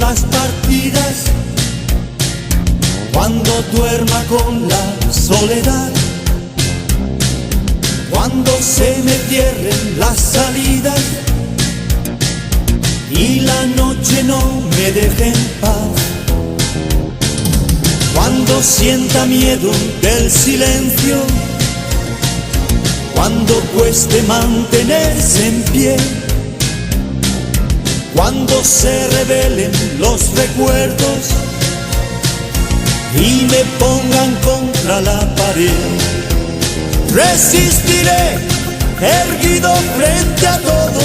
las partidas, cuando duerma con la soledad, cuando se me cierren las salidas y la noche no me deje en paz, cuando sienta miedo del silencio, cuando cueste mantenerse en pie, cuando se rebelen los recuerdos y me pongan contra la pared, resistiré erguido frente a todo,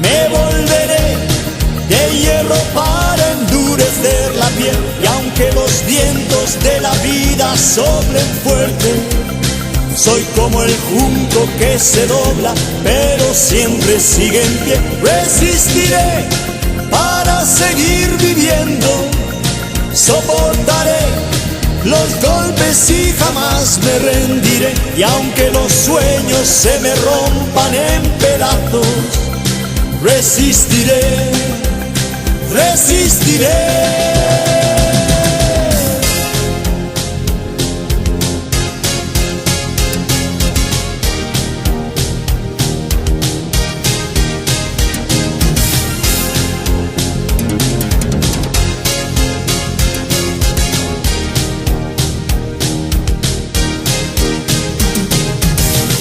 me volveré de hierro para endurecer la piel, y aunque los vientos de la vida soplen fuerte, soy como el junco que se dobla, pero siempre sigue en pie. Resistiré para seguir viviendo, soportaré los golpes y jamás me rendiré. Y aunque los sueños se me rompan en pedazos, resistiré, resistiré.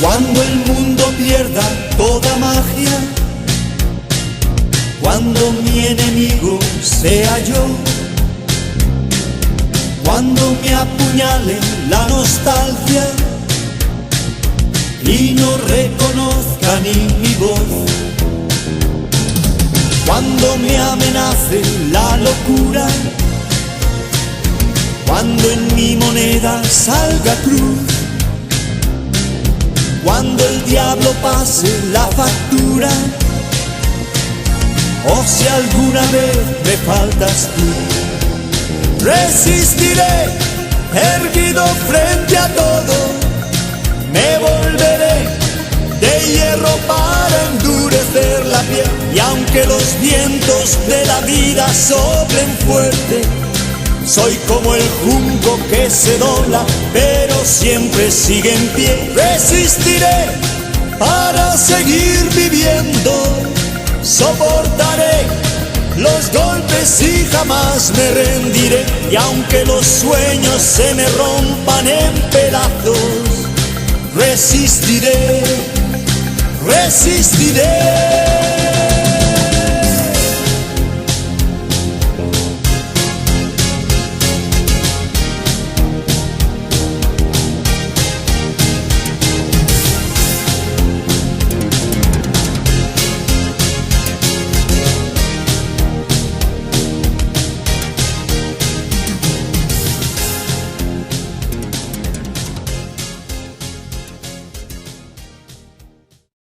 Cuando el mundo pierda toda magia, cuando mi enemigo sea yo, cuando me apuñale la nostalgia y no reconozca ni mi voz, cuando me amenace la locura, cuando en mi moneda salga cruz, cuando el diablo pase la factura, o si alguna vez me faltas tú, resistiré erguido frente a todo, me volveré de hierro para endurecer la piel, y aunque los vientos de la vida soplen fuerte, soy como el junco que se dobla, pero siempre sigue en pie. Resistiré para seguir viviendo, soportaré los golpes y jamás me rendiré. Y aunque los sueños se me rompan en pedazos, resistiré, resistiré.